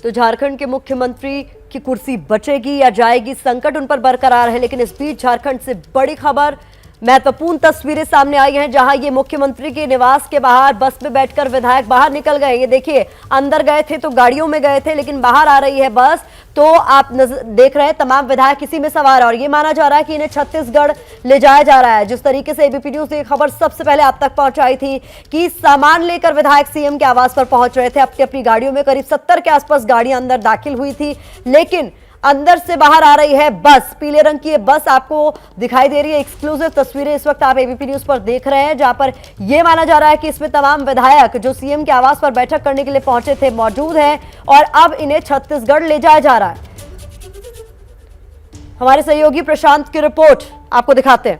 तो झारखंड के मुख्यमंत्री की कुर्सी बचेगी या जाएगी, संकट उन पर बरकरार है। लेकिन इस बीच झारखंड से बड़ी खबर, महत्वपूर्ण तस्वीरें सामने आई हैं, जहां ये मुख्यमंत्री के निवास के बाहर बस में बैठकर विधायक बाहर निकल गए। ये देखिए, अंदर गए थे तो गाड़ियों में गए थे, लेकिन बाहर आ रही है बस, तो आप देख रहे हैं तमाम विधायक इसी में सवार है और ये माना जा रहा है कि इन्हें छत्तीसगढ़ ले जाया जा रहा है। जिस तरीके से एबीपी न्यूज ने खबर सबसे पहले आप तक पहुंचाई थी कि सामान लेकर विधायक सीएम के आवास पर पहुंच रहे थे अपनी अपनी गाड़ियों में। करीब 70 के आसपास गाड़ियां अंदर दाखिल हुई थी, लेकिन अंदर से बाहर आ रही है बस। पीले रंग की ये बस आपको दिखाई दे रही है। एक्सक्लूसिव तस्वीरें इस वक्त आप एबीपी न्यूज पर देख रहे हैं, जहां पर यह माना जा रहा है कि इसमें तमाम विधायक जो सीएम के आवास पर बैठक करने के लिए पहुंचे थे मौजूद हैं और अब इन्हें छत्तीसगढ़ ले जाया जा रहा है। हमारे सहयोगी प्रशांत की रिपोर्ट आपको दिखाते हैं।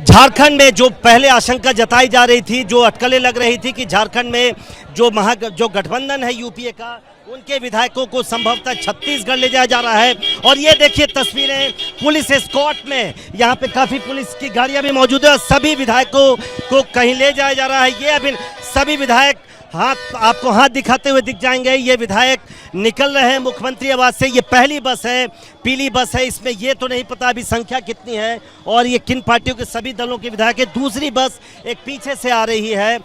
झारखंड में जो पहले आशंका जताई जा रही थी, जो अटकलें लग रही थी कि झारखंड में जो गठबंधन है यूपीए का, उनके विधायकों को संभवतः छत्तीसगढ़ ले जाया जा रहा है। और ये देखिए तस्वीरें पुलिस एस्कॉर्ट में, यहाँ पे काफी पुलिस की गाड़ियां भी मौजूद है और सभी विधायकों को कहीं ले जाया जा रहा है। ये अभी सभी विधायक आपको हाथ दिखाते हुए दिख जाएंगे। ये विधायक निकल रहे हैं मुख्यमंत्री आवास से। ये पहली बस है, पीली बस है, इसमें ये तो नहीं पता अभी संख्या कितनी है और ये किन पार्टियों के सभी दलों के विधायक है। दूसरी बस एक पीछे से आ रही है,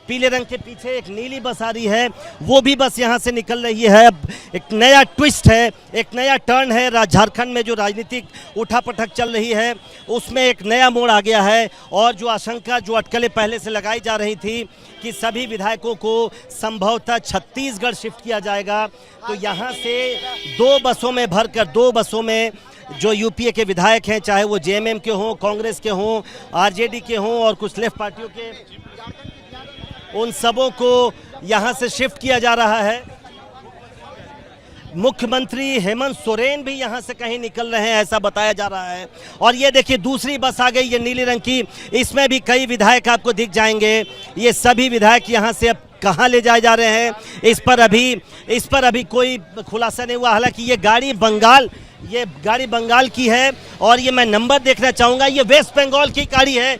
पीले रंग के पीछे एक नीली बस आ रही है, वो भी बस यहाँ से निकल रही है। अब एक नया ट्विस्ट है, एक नया टर्न है। झारखंड में जो राजनीतिक उठापटक चल रही है उसमें एक नया मोड़ आ गया है और जो आशंका, जो अटकलें पहले से लगाई जा रही थी कि सभी विधायकों को संभवतः छत्तीसगढ़ शिफ्ट किया जाएगा, तो यहाँ से दो बसों में जो यूपीए के विधायक हैं, चाहे वो जेएमएम के हों, कांग्रेस के हों, आरजेडी के हों और कुछ लेफ्ट पार्टियों के, उन सबों को यहां से शिफ्ट किया जा रहा है। मुख्यमंत्री हेमंत सोरेन भी यहां से कहीं निकल रहे हैं ऐसा बताया जा रहा है। और ये देखिए दूसरी बस आ गई, ये नीली रंग की, इसमें भी कई विधायक आपको दिख जाएंगे। ये सभी विधायक यहां से अब कहां ले जाए जा रहे हैं, इस पर अभी कोई खुलासा नहीं हुआ। हालांकि ये गाड़ी बंगाल की है और ये मैं नंबर देखना चाहूँगा, ये वेस्ट बंगाल की गाड़ी है।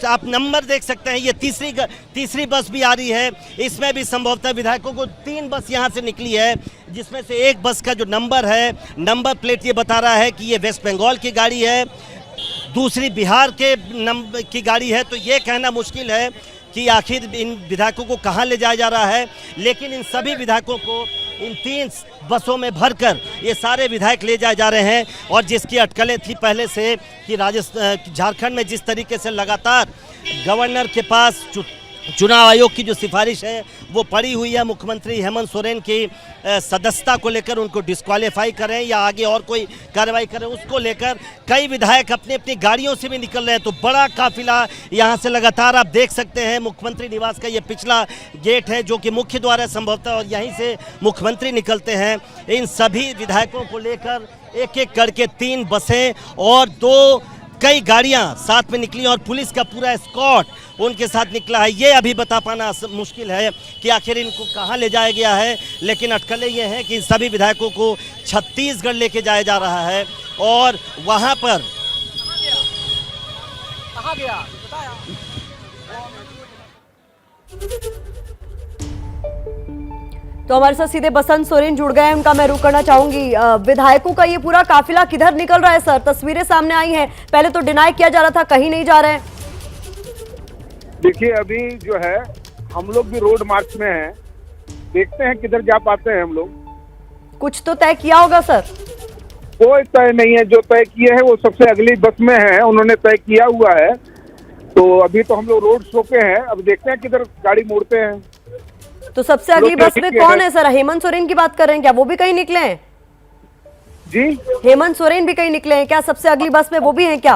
आप नंबर देख सकते हैं, ये तीसरी बस भी आ रही है। इसमें भी संभवतः विधायकों को 3 बस यहाँ से निकली है, जिसमें से एक बस का जो नंबर प्लेट ये बता रहा है कि ये वेस्ट बंगाल की गाड़ी है, दूसरी बिहार की गाड़ी है। तो ये कहना मुश्किल है कि आखिर इन विधायकों को कहां ले जाया जा रहा है, लेकिन इन सभी विधायकों को इन 3 बसों में भरकर ये सारे विधायक ले जाए जा रहे हैं। और जिसकी अटकलें थी पहले से कि झारखंड में जिस तरीके से लगातार गवर्नर के पास चुनाव आयोग की जो सिफारिश है वो पड़ी हुई है, मुख्यमंत्री हेमंत सोरेन की सदस्यता को लेकर उनको डिस्क्वालीफाई करें या आगे और कोई कार्रवाई करें, उसको लेकर कई विधायक अपनी अपनी गाड़ियों से भी निकल रहे हैं। तो बड़ा काफिला यहाँ से लगातार आप देख सकते हैं। मुख्यमंत्री निवास का ये पिछला गेट है जो कि मुख्य द्वार है संभवतः, और यहीं से मुख्यमंत्री निकलते हैं। इन सभी विधायकों को लेकर एक एक करके 3 बसें और कई गाड़ियां साथ में निकली और पुलिस का पूरा एस्कॉर्ट उनके साथ निकला है। ये अभी बता पाना मुश्किल है कि आखिर इनको कहां ले जाया गया है, लेकिन अटकलें ये हैं कि सभी विधायकों को छत्तीसगढ़ लेके जाया जा रहा है और वहां पर कहां गया तो हमारे साथ सीधे बसंत सोरेन जुड़ गए हैं, उनका मैं रुख करना चाहूंगी। विधायकों का ये पूरा काफिला किधर निकल रहा है सर? तस्वीरें सामने आई हैं, पहले तो डिनाई किया जा रहा था कहीं नहीं जा रहे हैं। देखिए अभी जो है हम लोग भी रोड मार्च में हैं, देखते हैं किधर जा पाते हैं हम लोग। कुछ तो तय किया होगा सर? कोई तय नहीं है, जो तय किए हैं वो सबसे अगली बस में है, उन्होंने तय किया हुआ है। तो अभी तो हम लोग रोड शो पे हैं, अब देखते हैं किधर गाड़ी मोड़ते हैं। तो सबसे अगली बस में कौन है सर? हेमंत सोरेन की बात कर रहे हैं क्या? वो भी कहीं निकले हैं जी? हेमंत सोरेन भी कहीं निकले हैं क्या? सबसे अगली बस में वो भी हैं क्या?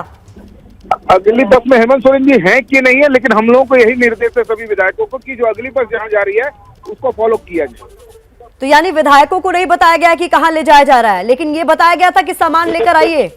अगली बस में हेमंत सोरेन जी हैं कि नहीं है, लेकिन हम लोगों को यही निर्देश है सभी विधायकों को कि जो अगली बस जहाँ जा रही है उसको फॉलो किया जाए। तो यानी विधायकों को नहीं बताया गया कि कहाँ ले जाया जा रहा है, लेकिन ये बताया गया था कि सामान लेकर आइए,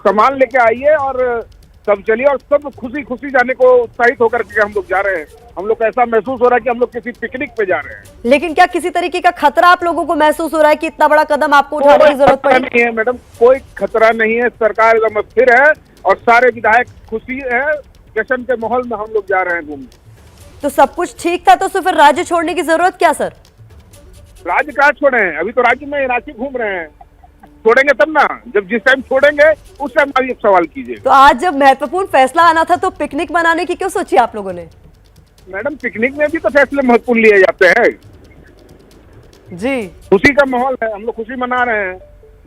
सामान लेके आइए और सब चलिए, और सब खुशी खुशी जाने को उत्साहित होकर के हम लोग जा रहे हैं। हम लोग को ऐसा महसूस हो रहा है कि हम लोग किसी पिकनिक पे जा रहे हैं। लेकिन क्या किसी तरीके का खतरा आप लोगों को महसूस हो रहा है कि इतना बड़ा कदम आपको उठाने की जरूरत पड़ी? नहीं है मैडम, कोई खतरा नहीं है, सरकार एकदम स्थिर है और सारे विधायक खुशी है, जश्न के माहौल में हम लोग जा रहे हैं घूमने। तो सब कुछ ठीक था, तो फिर राज्य छोड़ने की जरूरत क्या सर? राज्य कहाँ छोड़े हैं, अभी तो राज्य में रांची घूम रहे हैं। छोड़ेंगे तब ना, जब जिस टाइम छोड़ेंगे उस टाइम आप एक सवाल कीजिए। तो आज जब महत्वपूर्ण फैसला आना था तो पिकनिक मनाने की क्यों सोची आप लोगों ने? मैडम पिकनिक में भी तो फैसले महत्वपूर्ण लिए जाते हैं। जी खुशी का माहौल है, हम लोग खुशी मना रहे हैं,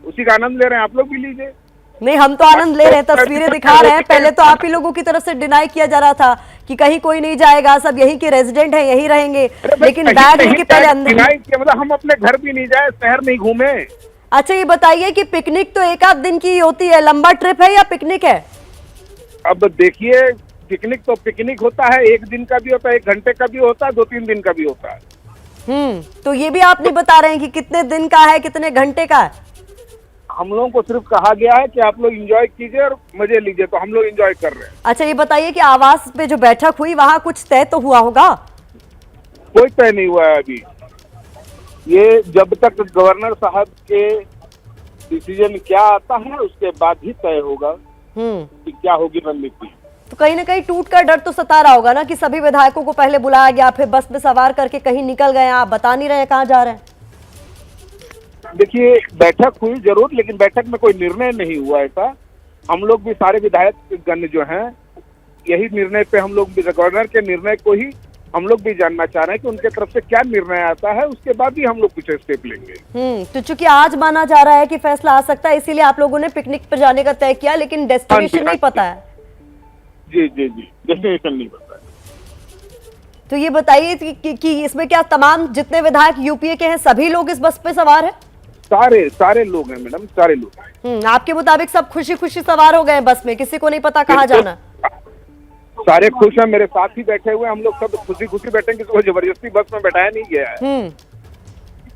उसी का आनंद ले रहे हैं, आप लोग भी लीजिए। नहीं, हम तो आनंद ले रहे हैं, तस्वीरें दिखा रहे हैं। पहले तो आप ही लोगों की तरफ से डिनाई किया जा रहा था कि कहीं कोई नहीं जाएगा, सब यहीं के रेजिडेंट हैं, यहीं रहेंगे, लेकिन बैग लेके पहले अंदर। मतलब हम अपने घर भी नहीं जाए, शहर नहीं घूमे। अच्छा ये बताइए कि पिकनिक तो एक आध दिन की होती है, लंबा ट्रिप है या पिकनिक है? अब देखिए, पिकनिक तो पिकनिक होता है, एक दिन का भी होता है, 1 घंटे का भी होता है, 2-3 दिन का भी होता है। तो ये भी आप नहीं बता रहे हैं कि कितने दिन का है, कितने घंटे का है? हम लोगों को सिर्फ कहा गया है कि आप लोग एंजॉय कीजिए और मजे लीजिए, तो हम लोग एंजॉय कर रहे हैं। अच्छा ये बताइए कि आवास पे जो बैठक हुई वहां कुछ तय तो हुआ होगा? कोई तय नहीं हुआ है अभी। ये जब तक गवर्नर साहब के डिसीजन क्या आता है उसके बाद ही तय होगा कि क्या होगी रणनीति। तो कहीं ना कहीं टूट का डर तो सता रहा होगा ना कि सभी विधायकों को पहले बुलाया गया, फिर बस में सवार करके कहीं निकल गए, आप बता नहीं रहे कहाँ जा रहे हैं। देखिए बैठक हुई जरूर, लेकिन बैठक में कोई निर्णय नहीं हुआ ऐसा। हम लोग भी सारे विधायक गण जो हैं यही निर्णय पे, हम लोग भी गवर्नर के निर्णय को ही हम लोग भी जानना चाह रहे हैं कि उनके तरफ से क्या निर्णय आता है, उसके बाद ही हम लोग कुछ स्टेप लेंगे। तो चूंकि आज माना जा रहा है कि फैसला आ सकता है, इसीलिए आप लोगों ने पिकनिक पर जाने का तय किया, लेकिन डेस्टिनेशन नहीं पता है। जी जी जी, डेस्टिनेशन नहीं पता है। तो ये बताइए कि इसमें क्या तमाम जितने विधायक यूपीए के हैं सभी लोग इस बस पे सवार हैं? सारे लोग हैं मैडम, सारे लोग। आपके मुताबिक सब खुशी खुशी सवार हो गए हैं बस में, किसी को नहीं पता कहाँ जाना? सारे खुश हैं, मेरे साथ ही बैठे हुए, हम लोग सब खुशी खुशी बैठे, किसी को जबरदस्ती बस में बैठाया नहीं गया है।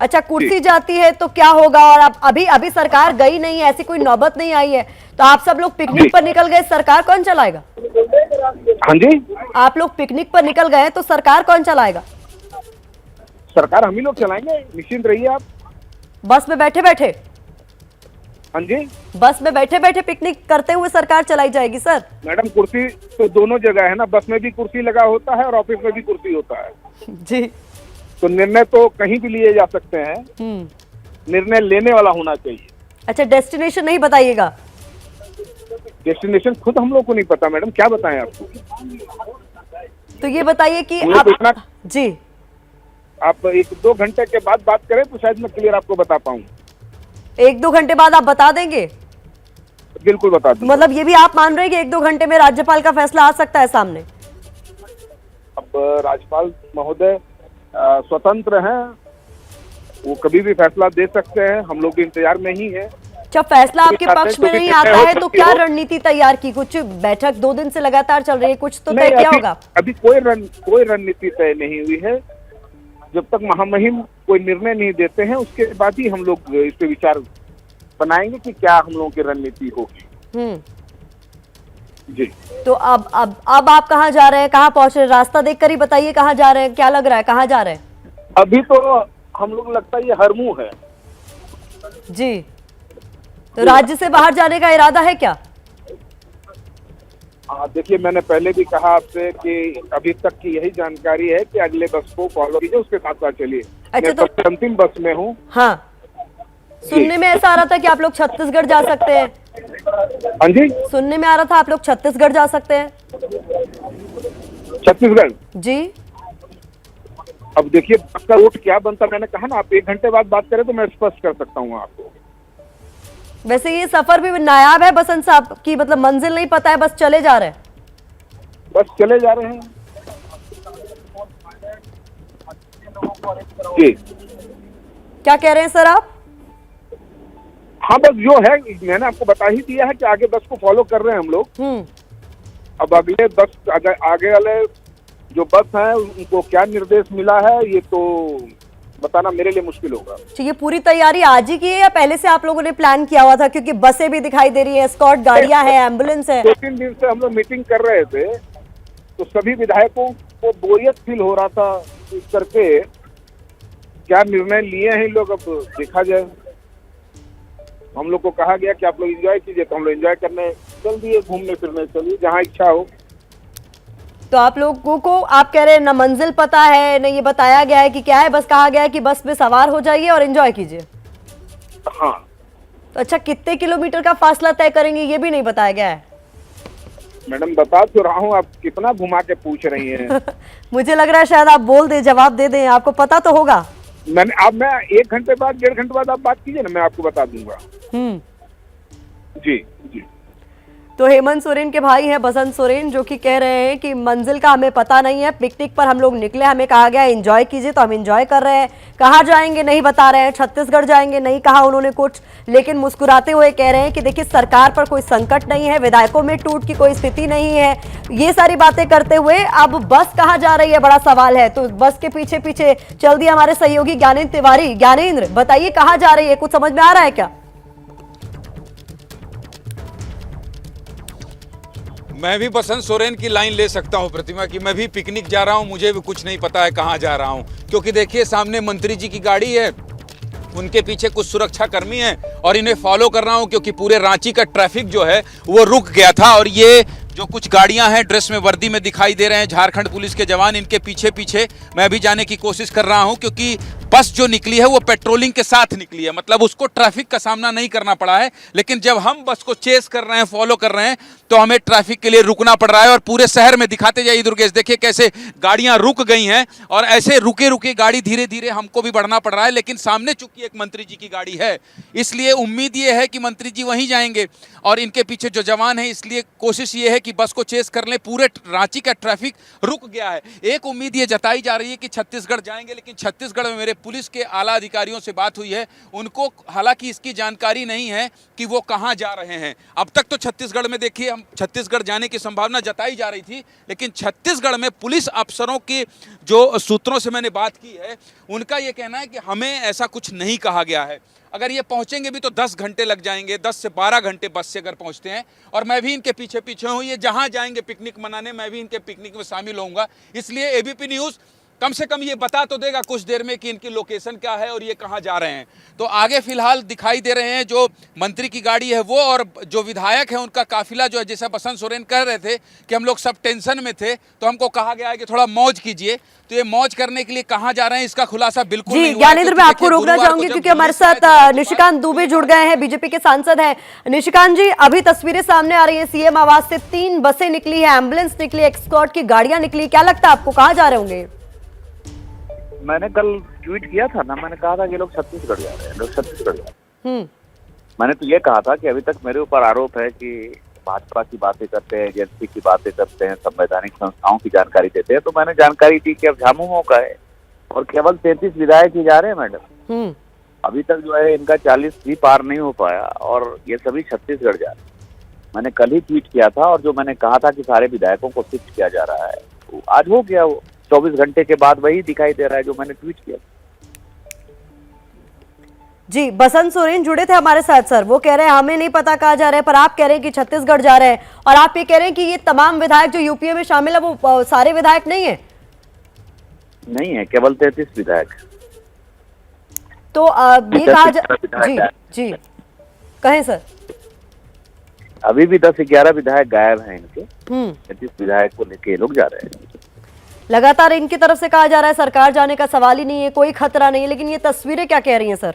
अच्छा कुर्सी जाती है तो क्या होगा? और अब अभी सरकार गई नहीं है, ऐसी कोई नौबत नहीं आई है, तो आप सब लोग पिकनिक पर निकल गए, सरकार कौन चलाएगा? हाँ जी, आप लोग पिकनिक पर निकल गए तो सरकार कौन चलाएगा? सरकार हम ही लोग चलाएंगे, निश्चिंत रहिए आप। बस में बैठे बैठे? हाँ जी, बस में बैठे बैठे पिकनिक करते हुए सरकार चलाई जाएगी सर? मैडम कुर्सी तो दोनों जगह है ना, बस में भी कुर्सी लगा होता है और ऑफिस में भी कुर्सी होता है। जी, तो निर्णय तो कहीं भी लिए जा सकते हैं, निर्णय लेने वाला होना चाहिए। अच्छा डेस्टिनेशन नहीं बताइएगा? डेस्टिनेशन खुद हम लोग को नहीं पता मैडम, क्या बताएं आपको। तो ये बताइए कि आप जी आप 1-2 घंटे के बाद बात करें तो शायद मैं क्लियर आपको बता पाऊँ। 1-2 घंटे बाद आप बता देंगे? बिल्कुल बता दूं। मतलब ये भी आप मान रहे हैं कि 1-2 घंटे में राज्यपाल का फैसला आ सकता है सामने? अब राज्यपाल महोदय स्वतंत्र हैं, वो कभी भी फैसला दे सकते हैं, हम लोग भी इंतजार में ही हैं। जब फैसला आपके पक्ष में नहीं आता है तो क्या रणनीति तैयार की? कुछ बैठक 2 दिन से लगातार चल रही है, कुछ तो तय किया होगा? अभी कोई रणनीति तय नहीं हुई है। जब तक महामहिम कोई निर्णय नहीं देते हैं उसके बाद ही हम लोग इस पे विचार बनाएंगे कि क्या हम लोगों की रणनीति होगी। जी, तो अब आप कहाँ जा रहे हैं, कहाँ पहुंच रहे हैं? रास्ता देखकर ही बताइए कहाँ जा रहे हैं, क्या लग रहा है कहाँ जा रहे हैं? अभी तो हम लोग लगता है ये हरमू है। जी, तो राज्य से बाहर जाने का इरादा है क्या? देखिए मैंने पहले भी कहा आपसे कि अभी तक की यही जानकारी है कि अगले बस को फॉलो कीजिए, उसके साथ साथ चलिए। अच्छा, मैं तो अंतिम बस में हूँ। हाँ, सुनने में ऐसा आ रहा था कि आप लोग छत्तीसगढ़ जा सकते हैं। हाँ जी, सुनने में आ रहा था आप लोग छत्तीसगढ़ जा सकते हैं। छत्तीसगढ़? जी, अब देखिए बस का रूट क्या बनता, मैंने कहा ना आप 1 घंटे बाद बात करें तो मैं स्पष्ट कर सकता हूँ आपको। वैसे ये सफर भी नायाब है बसंत साहब की, मतलब मंजिल नहीं पता है, बस चले जा रहे हैं। बस चले जा रहे हैं जी। क्या कह रहे हैं सर आप? हाँ बस जो है मैंने आपको बता ही दिया है कि आगे बस को फॉलो कर रहे हैं हम लोग। अब अगले बस आगे वाले जो बस हैं उनको क्या निर्देश मिला है ये तो बताना मेरे लिए मुश्किल होगा। ये पूरी तैयारी आज ही की है या पहले से आप लोगों ने प्लान किया हुआ था? क्योंकि बसें भी दिखाई दे रही है, एस्कॉर्ट गाड़ियां हैं, एम्बुलेंस है। 2-3 दिन से हम लोग मीटिंग कर रहे थे तो सभी विधायकों को बोरियत फील हो रहा था इस करके क्या निर्णय लिए हैं लोग, अब देखा जाए। हम लोग को कहा गया कि आप लोग एंजॉय कीजिए, तो हम लोग एंजॉय करने चल दिए, घूमने फिरने चलिए जहाँ इच्छा हो। तो आप लोगों को, आप कह रहे हैं ना मंजिल पता है, ना ये बताया गया है कि क्या है, बस कहा गया है कि बस में सवार हो जाइए और एंजॉय कीजिए। हाँ तो अच्छा, कितने किलोमीटर का फासला तय करेंगे ये भी नहीं बताया गया है। मैडम, बता तो रहा हूँ, आप कितना घुमा के पूछ रही हैं। मुझे लग रहा है शायद आप बोल दें, जवाब दे दें, आपको पता तो होगा। मैं 1 घंटे बाद, 1.5 घंटे बाद आप बात कीजिए ना, मैं आपको बता दूंगा। जी जी। तो हेमंत सोरेन के भाई हैं बसंत सोरेन, जो कि कह रहे हैं कि मंजिल का हमें पता नहीं है, पिकनिक पर हम लोग निकले, हमें कहा गया एंजॉय कीजिए तो हम एंजॉय कर रहे हैं। कहाँ जाएंगे नहीं बता रहे हैं, छत्तीसगढ़ जाएंगे नहीं कहा उन्होंने कुछ, लेकिन मुस्कुराते हुए कह रहे हैं कि देखिए सरकार पर कोई संकट नहीं है, विधायकों में टूट की कोई स्थिति नहीं है। ये सारी बातें करते हुए अब बस कहाँ जा रही है बड़ा सवाल है। तो बस के पीछे पीछे चल दिया हमारे सहयोगी ज्ञानेंद्र तिवारी। ज्ञानेंद्र, बताइए कहाँ जा रही है, कुछ समझ में आ रहा है क्या? मैं भी बसंत सोरेन की लाइन ले सकता हूं प्रतिमा की, मैं भी पिकनिक जा रहा हूं, मुझे भी कुछ नहीं पता है कहां जा रहा हूं, क्योंकि देखिए सामने मंत्री जी की गाड़ी है, उनके पीछे कुछ सुरक्षा कर्मी हैं और इन्हें फॉलो कर रहा हूं क्योंकि पूरे रांची का ट्रैफिक जो है वो रुक गया था। और ये जो कुछ गाड़ियां हैं ड्रेस में, वर्दी में दिखाई दे रहे हैं झारखंड पुलिस के जवान, इनके पीछे पीछे मैं भी जाने की कोशिश कर रहा हूं, क्योंकि बस जो निकली है वो पेट्रोलिंग के साथ निकली है, मतलब उसको ट्रैफिक का सामना नहीं करना पड़ा है। लेकिन जब हम बस को चेस कर रहे हैं, फॉलो कर रहे हैं, तो हमें ट्रैफिक के लिए रुकना पड़ रहा है। और पूरे शहर में दिखाते जाइए दुर्गेश, देखिए कैसे गाड़ियां रुक गई हैं और ऐसे रुके रुके गाड़ी धीरे धीरे हमको भी बढ़ना पड़ रहा है। लेकिन सामने चूंकि एक मंत्री जी की गाड़ी है, इसलिए उम्मीद ये है कि मंत्री जी वहीं जाएंगे और इनके पीछे जो जवान है, इसलिए कोशिश ये है कि बस को चेस कर लें। पूरे रांची का ट्रैफिक रुक गया है। एक उम्मीद ये जताई जा रही है कि छत्तीसगढ़ जाएंगे, लेकिन छत्तीसगढ़ में मेरे पुलिस के आला अधिकारियों से बात हुई है, उनको हालांकि इसकी जानकारी नहीं है कि वो कहां जा रहे हैं। अब तक तो छत्तीसगढ़ में देखिए, हम छत्तीसगढ़ जाने की संभावना जताई जा रही थी, लेकिन छत्तीसगढ़ में पुलिस अफसरों के जो सूत्रों से मैंने बात की है, उनका ये कहना है कि हमें ऐसा कुछ नहीं कहा गया है। अगर ये पहुंचेंगे भी तो 10 घंटे लग जाएंगे, 10 से 12 घंटे बस से अगर पहुंचते हैं। और मैं भी इनके पीछे पीछे हूं, ये जहां जाएंगे पिकनिक मनाने, मैं भी इनके पिकनिक में शामिल होऊंगा। इसलिए एबीपी न्यूज़ कम से कम ये बता तो देगा कुछ देर में कि इनकी लोकेशन क्या है और ये कहाँ जा रहे हैं। तो आगे फिलहाल दिखाई दे रहे हैं जो मंत्री की गाड़ी है वो, और जो विधायक है उनका काफिला जो है, जैसा बसंत सोरेन कह रहे थे कि हम लोग सब टेंशन में थे, तो हमको कहा गया है कि थोड़ा मौज कीजिए। तो ये मौज करने के लिए कहाँ जा रहे हैं इसका खुलासा बिल्कुल नहीं हुआ है। ज्ञानेंद्र, मैं आपको रोकना चाहूंगी क्योंकि हमारे साथ निशिकांत दुबे जुड़ गए हैं, बीजेपी के सांसद हैं। निशिकांत जी, अभी तस्वीरें सामने आ रही है, सीएम आवास से 3 बसें निकली है, एम्बुलेंस निकली, एस्कॉर्ट की गाड़ियां निकली, क्या लगता है आपको कहाँ जा रहे होंगे? मैंने कल ट्वीट किया था ना, मैंने कहा था कि लोग छत्तीसगढ़ जा रहे हैं, लोग छत्तीसगढ़ जा रहे हैं। मैंने तो ये कहा था कि अभी तक मेरे ऊपर आरोप है कि भाजपा की बातें करते हैं, एजेंसी की बातें करते हैं, संवैधानिक संस्थाओं की जानकारी देते हैं। तो मैंने जानकारी दी कि अब झामुमो का है और केवल 33 विधायक ही जा रहे हैं मैडम। अभी तक जो है इनका 40 भी पार नहीं हो पाया और ये सभी छत्तीसगढ़ जा रहे हैं। मैंने कल ही ट्वीट किया था और जो मैंने कहा था कि सारे विधायकों को शिफ्ट किया जा रहा है, तो आज हो गया। वो 24 घंटे के बाद वही दिखाई दे रहा है जो मैंने ट्वीट किया। जी, बसंत सोरेन जुड़े थे हमारे साथ सर, वो कह रहे हैं हमें नहीं पता कहाँ जा रहे हैं, पर आप कह रहे हैं कि छत्तीसगढ़ जा रहे हैं, और आप ये कह रहे हैं कि ये तमाम विधायक जो यूपीए में शामिल है वो सारे विधायक नहीं है? नहीं है, केवल 33 विधायक। तो ये कहा जी जी कहें सर। अभी भी 10-11 विधायक गायब हैं इनके, 33 विधायक को लेके लोग जा रहे हैं। लगातार इनकी तरफ से कहा जा रहा है सरकार जाने का सवाल ही नहीं है, कोई खतरा नहीं है, लेकिन ये तस्वीरें क्या कह रही हैं सर?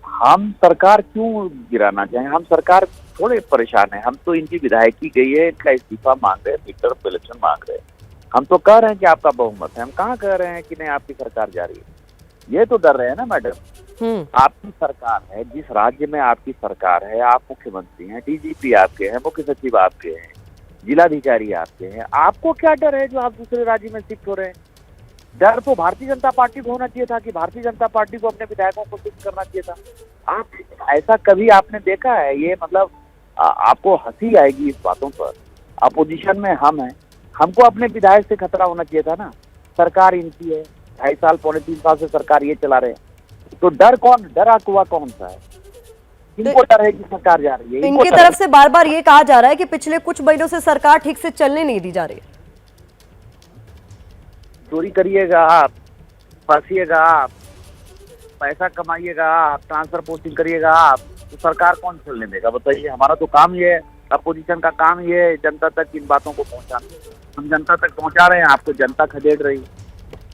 हम सरकार क्यों गिराना चाहें? हम सरकार थोड़े परेशान है। हम तो इनकी विधायकी गई है, इनका इस्तीफा मांग रहे हैं, मिड टर्म इलेक्शन मांग रहे हैं। हम तो कह रहे हैं कि आपका बहुमत है, हम कहाँ कह रहे हैं कि नहीं आपकी सरकार जा रही है। ये तो डर रहे हैं ना मैडम। आपकी सरकार है, जिस राज्य में आपकी सरकार है, आप मुख्यमंत्री हैं, डीजीपी आपके हैं, मुख्य सचिव आपके हैं, जिलाधिकारी आपके हैं, आपको क्या डर है जो आप दूसरे राज्य में शिफ्ट हो रहे हैं? डर तो भारतीय जनता पार्टी को होना चाहिए था कि भारतीय जनता पार्टी को अपने विधायकों को शिफ्ट करना चाहिए था। आप ऐसा कभी आपने देखा है? ये मतलब आपको हंसी आएगी इस बातों पर। अपोजिशन में हम हैं, हमको अपने विधायक से खतरा होना चाहिए था ना। सरकार इनकी है, 2.5 साल 3.25 साल से सरकार ये चला रहे हैं, तो डर हुआ कौन सा है? इनको डर है कि सरकार जा रही है। इनकी तरफ से बार बार ये कहा जा रहा है कि पिछले कुछ महीनों से सरकार ठीक से चलने नहीं दी जा रही है। चोरी करिएगा आप, फंसिएगा आप, पैसा कमाइएगा आप, ट्रांसफर पोस्टिंग करिएगा आप, तो सरकार कौन चलने देगा? बताइए। हमारा तो काम ये है अपोजिशन का काम ये है जनता तक इन बातों को पहुंचाना। हम जनता तक पहुंचा रहे हैं, आपको जनता खदेड़ रही है।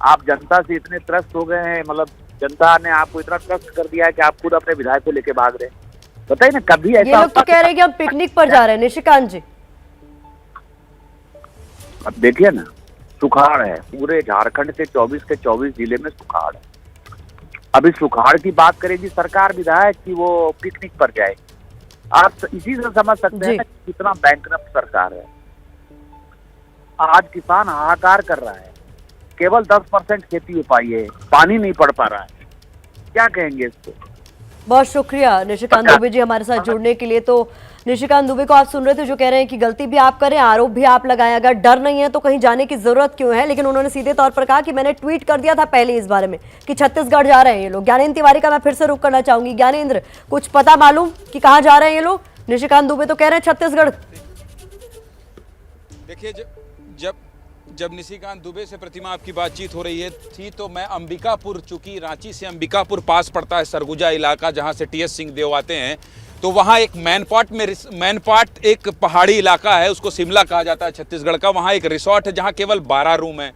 आप जनता से इतने त्रस्त हो गए हैं, मतलब जनता ने आपको इतना ट्रस्ट कर दिया है कि आप खुद अपने विधायक को लेके भाग रहे हैं। बताइए ना, कभी ऐसा ये लोग तो कह रहे हैं कि हम पिकनिक पर जा रहे हैं निशिकांत जी। अब देखिए ना, सुखाड़ है पूरे झारखंड के 24 के 24 जिले में सुखाड़ है। अभी सुखाड़ की बात करेगी सरकार, विधायक की वो पिकनिक पर जाए। आप इसी से समझ सकते हैं ना कितना बैंकरप्ट सरकार है। आज किसान हाहाकार कर रहा है, केवल 10% खेती हो पाई है, पानी नहीं पड़ पा रहा है। क्या कहेंगे इसको? बहुत शुक्रिया निशिकांत दुबे जी हमारे साथ जुड़ने के लिए। तो निशिकांत दुबे को आप सुन रहे थे, जो कह रहे हैं कि गलती भी आप करें, आरोप भी आप लगाएं, अगर डर नहीं है तो कहीं जाने की जरूरत क्यों है। लेकिन उन्होंने सीधे तौर पर कहा कि मैंने ट्वीट कर दिया था पहले इस बारे में कि छत्तीसगढ़ जा रहे हैं ये लोग। ज्ञानेंद्र तिवारी का मैं फिर से रुख करना चाहूंगी। ज्ञानेंद्र, कुछ पता मालूम कि कहाँ जा रहे हैं ये लोग? निशिकांत दुबे तो कह रहे हैं छत्तीसगढ़। देखिए, जब निशिकांत दुबे से प्रतिमा आपकी बातचीत हो रही थी तो मैं अंबिकापुर, चूंकि रांची से अंबिकापुर पास पड़ता है, सरगुजा इलाका जहां से टीएस सिंहदेव आते हैं, तो वहां एक मैनपाट एक पहाड़ी इलाका है, उसको शिमला कहा जाता है छत्तीसगढ़ का। वहां एक रिसोर्ट है जहां केवल 12 रूम है।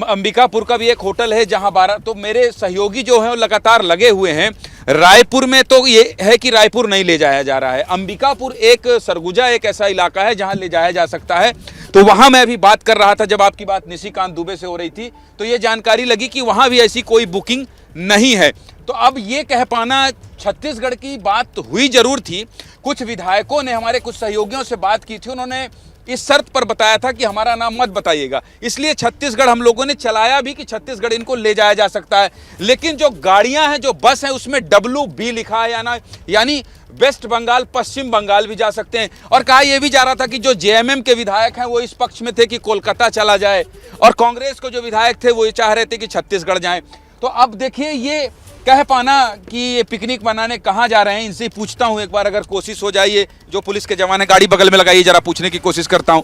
अंबिकापुर का भी एक होटल है जहां 12। तो मेरे सहयोगी जो हैं वो लगातार लगे हुए हैं। रायपुर में तो ये है कि रायपुर नहीं ले जाया जा रहा है। अंबिकापुर एक सरगुजा एक ऐसा इलाका है जहां ले जाया जा सकता है। तो वहां मैं अभी बात कर रहा था, जब आपकी बात निशिकांत दुबे से हो रही थी तो ये जानकारी लगी कि वहां भी ऐसी कोई बुकिंग नहीं है। तो अब ये कह पाना, छत्तीसगढ़ की बात हुई जरूर थी। कुछ विधायकों ने, हमारे कुछ सहयोगियों से बात की थी, उन्होंने इस शर्त पर बताया था कि हमारा नाम मत बताइएगा। इसलिए छत्तीसगढ़ हम लोगों ने चलाया भी कि छत्तीसगढ़ इनको ले जाया जा सकता है। लेकिन जो गाड़ियां हैं, जो बस है, उसमें WB लिखा है, यानी वेस्ट बंगाल, पश्चिम बंगाल भी जा सकते हैं। और कहा यह भी जा रहा था कि जो JMM के विधायक हैं वो इस पक्ष में थे कि कोलकाता चला जाए, और कांग्रेस को जो विधायक थे वो ये चाह रहे थे कि छत्तीसगढ़ जाएं। तो अब देखिए, ये कह पाना कि ये पिकनिक मनाने कहाँ जा रहे हैं, इनसे पूछता हूँ एक बार, अगर कोशिश हो जाए। जो पुलिस के जवान है, गाड़ी बगल में लगाइए, जरा पूछने की कोशिश करता हूँ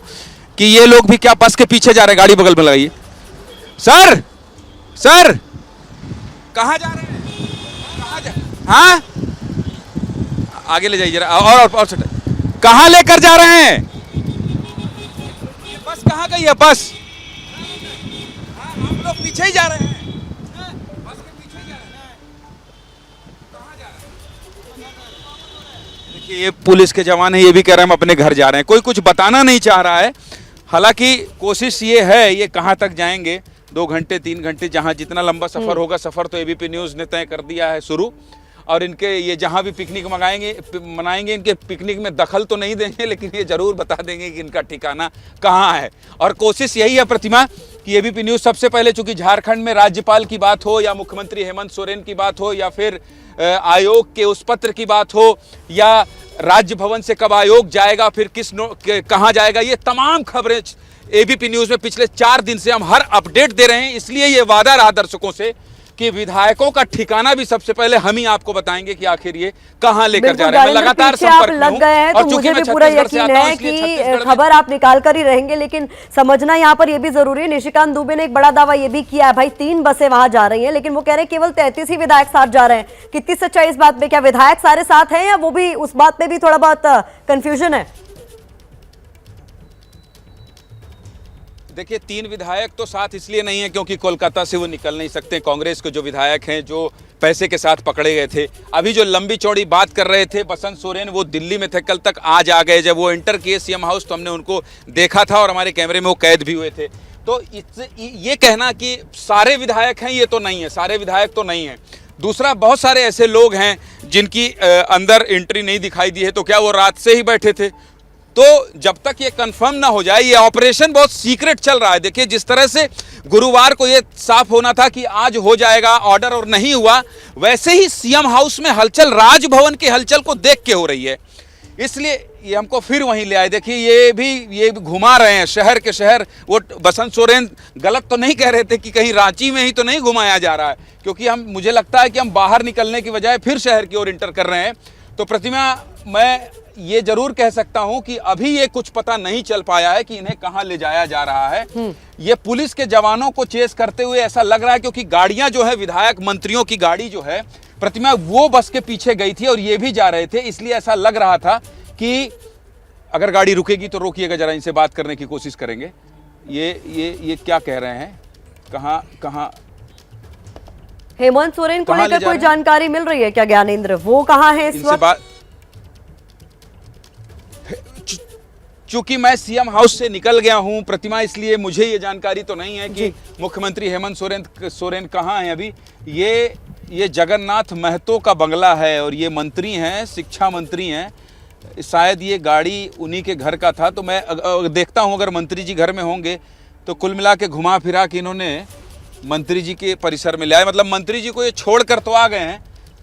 कि ये लोग भी क्या बस के पीछे जा रहे हैं। गाड़ी बगल में लगाइए। सर कहाँ जा रहे हैं? कहाँ जा? हाँ, आगे ले जाइए जरा, और कहाँ लेकर जा रहे हैं? ये बस कहाँ गई है? बस हम लोग पीछे ही जा रहे हैं। ये पुलिस के जवान है, ये भी कह रहे हैं हम अपने घर जा रहे हैं। कोई कुछ बताना नहीं चाह रहा है। हालांकि कोशिश ये है, ये कहाँ तक जाएंगे, 2 घंटे 3 घंटे, जहाँ जितना लंबा सफ़र होगा। सफ़र तो ABP न्यूज़ ने तय कर दिया है शुरू। और इनके ये जहाँ भी पिकनिक मनाएंगे, इनके पिकनिक में दखल तो नहीं देंगे, लेकिन ये ज़रूर बता देंगे कि इनका ठिकाना कहाँ है। और कोशिश यही है प्रतिमा कि ABP न्यूज़ सबसे पहले, चूँकि झारखंड में राज्यपाल की बात हो, या मुख्यमंत्री हेमंत सोरेन की बात हो, या फिर आयोग के उस पत्र की बात हो, या राज्य भवन से कब आयोग जाएगा, फिर कहाँ जाएगा, ये तमाम खबरें ABP न्यूज़ में पिछले 4 दिन से हम हर अपडेट दे रहे हैं। इसलिए ये वादा रहा दर्शकों से कि विधायकों का ठिकाना भी सबसे पहले हम ही आपको बताएंगे कि आखिर ये कहाँ लेकर जा रहे हैं। मैं लगातार संपर्क में हूं, गए हैं, तो मुझे भी पूरा यकीन है कि खबर आप निकाल कर ही रहेंगे। लेकिन समझना यहाँ पर ये भी जरूरी है, निशिकांत दुबे ने एक बड़ा दावा ये भी किया है, भाई 3 बसें वहां जा रही हैं, लेकिन वो कह रहे हैं केवल 33 ही विधायक साथ जा रहे हैं। कितनी सच्चाई इस बात में? क्या विधायक सारे साथ हैं, या वो भी, उस बात में भी थोड़ा बहुत कंफ्यूजन है? देखिए, 3 विधायक तो साथ इसलिए नहीं है क्योंकि कोलकाता से वो निकल नहीं सकते। कांग्रेस के जो विधायक हैं, जो पैसे के साथ पकड़े गए थे, अभी जो लंबी चौड़ी बात कर रहे थे बसंत सोरेन, वो दिल्ली में थे, कल तक आज आ गए। जब वो एंटर किए CM हाउस तो हमने उनको देखा था, और हमारे कैमरे में वो कैद भी हुए थे। तो ये कहना कि सारे विधायक हैं, ये तो नहीं है, सारे विधायक तो नहीं है। दूसरा, बहुत सारे ऐसे लोग हैं जिनकी अंदर एंट्री नहीं दिखाई दी है। तो क्या वो रात से ही बैठे थे? तो जब तक ये कंफर्म ना हो जाए, ये ऑपरेशन बहुत सीक्रेट चल रहा है। देखिए, जिस तरह से गुरुवार को ये साफ होना था कि आज हो जाएगा ऑर्डर, और नहीं हुआ, वैसे ही CM हाउस में हलचल, राजभवन की हलचल को देख के हो रही है। इसलिए ये हमको फिर वहीं ले आए। देखिए, ये भी घुमा रहे हैं शहर के शहर। वो बसंत सोरेन गलत तो नहीं कह रहे थे कि कहीं रांची में ही तो नहीं घुमाया जा रहा है, क्योंकि मुझे लगता है कि हम बाहर निकलने की बजाय फिर शहर की ओर इंटर कर रहे हैं। तो प्रतिमा, मैं ये जरूर कह सकता हूं कि अभी ये कुछ पता नहीं चल पाया है कि इन्हें कहां ले जाया जा रहा है। ये पुलिस के जवानों को चेस करते हुए ऐसा लग रहा है, क्योंकि गाड़ियां जो है, विधायक मंत्रियों की गाड़ी जो है प्रतिमा, वो बस के पीछे गई थी और ये भी जा रहे थे। इसलिए ऐसा लग रहा था कि अगर गाड़ी रुकेगी तो रोकिएगा, जरा इनसे बात करने की कोशिश करेंगे। ये क्या कह रहे हैं, कहाँ हेमंत सोरेन को कहाँ ले लेकर जा कोई रहे हैं? जानकारी मिल रही है क्या ज्ञानेंद्र? वो कहाँ है इस इनसे वक्त? बात, चूंकि मैं सीएम हाउस से निकल गया हूं प्रतिमा, इसलिए मुझे ये जानकारी तो नहीं है कि मुख्यमंत्री हेमंत सोरेन कहाँ हैं अभी। ये जगन्नाथ महतो का बंगला है और ये मंत्री हैं, शिक्षा मंत्री हैं। शायद ये गाड़ी उन्हीं के घर का था। तो मैं देखता हूं अगर मंत्री जी घर में होंगे तो कुल मिला के घुमा फिरा के इन्होंने मंत्री जी के परिसर में ले आए। मतलब मंत्री जी को ये छोड़ कर तो आ गए हैं,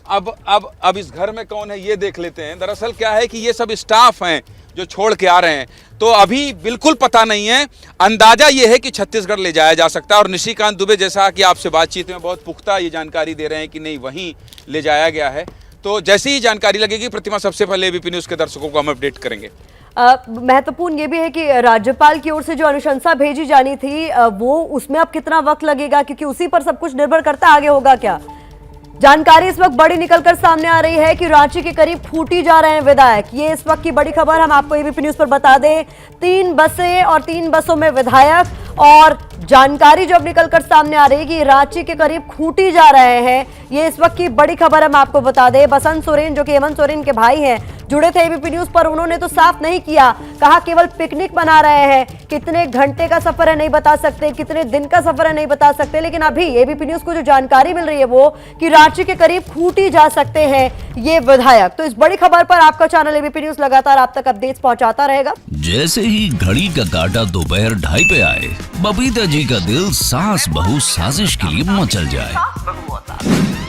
अब इस घर में कौन है ये देख लेते हैं। दरअसल क्या है कि ये सब स्टाफ हैं जो छोड़ के आ रहे हैं, तो अभी बिल्कुल पता नहीं है। अंदाजा ये है कि छत्तीसगढ़ ले जाया जा सकता है और निशिकांत दुबे जैसा कि आपसे बातचीत में बहुत पुख्ता ये जानकारी दे रहे हैं कि नहीं वहीं ले जाया गया है। तो जैसे ही जानकारी लगेगी प्रतिमा सबसे पहले एबीपी न्यूज़ के दर्शकों को हम अपडेट करेंगे। महत्वपूर्ण ये भी है कि राज्यपाल की ओर से जो अनुशंसा भेजी जानी थी वो उसमें अब कितना वक्त लगेगा, क्योंकि उसी पर सब कुछ निर्भर करता आगे होगा क्या? जानकारी इस वक्त बड़ी निकलकर सामने आ रही है कि रांची के करीब खूंटी जा रहे हैं विधायक। ये इस वक्त की बड़ी खबर हम आपको एबीपी न्यूज़ पर बता दें। 3 बसें और 3 बसों में विधायक, और जानकारी जब निकलकर सामने आ रही है कि रांची के करीब खूंटी जा रहे हैं। ये इस वक्त की बड़ी खबर हम आपको बता दें। बसंत सोरेन जो कि हेमंत सोरेन के भाई हैं, जुड़े थे एबीपी न्यूज़ पर। उन्होंने तो साफ नहीं किया, कहा केवल पिकनिक मना रहे हैं। कितने घंटे का सफर है नहीं बता सकते, कितने दिन का सफर है नहीं बता सकते, लेकिन अभी एबीपी न्यूज़ को जो जानकारी मिल रही है वो कि रांची के करीब खूंटी जा सकते हैं ये विधायक। तो इस बड़ी खबर पर आपका चैनल एबीपी न्यूज़ लगातार आप तक अपडेट्स पहुंचाता रहेगा। जैसे ही घड़ी का काटा दोपहर 2:30 पे आए, बबीता जी का दिल सास बहू साजिश के लिए मचल जाए।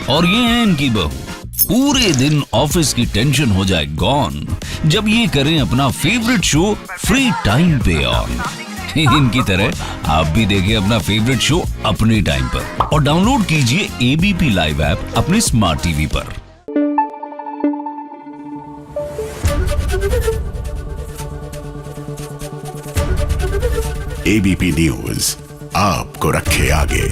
और ये है इनकी बहू, पूरे दिन ऑफिस की टेंशन हो जाए गॉन जब ये करें अपना फेवरेट शो फ्री टाइम पे ऑन। इनकी तरह आप भी देखिए अपना फेवरेट शो अपने टाइम पर और डाउनलोड कीजिए एबीपी लाइव ऐप अपने स्मार्ट टीवी पर। एबीपी न्यूज़ आपको रखे आगे।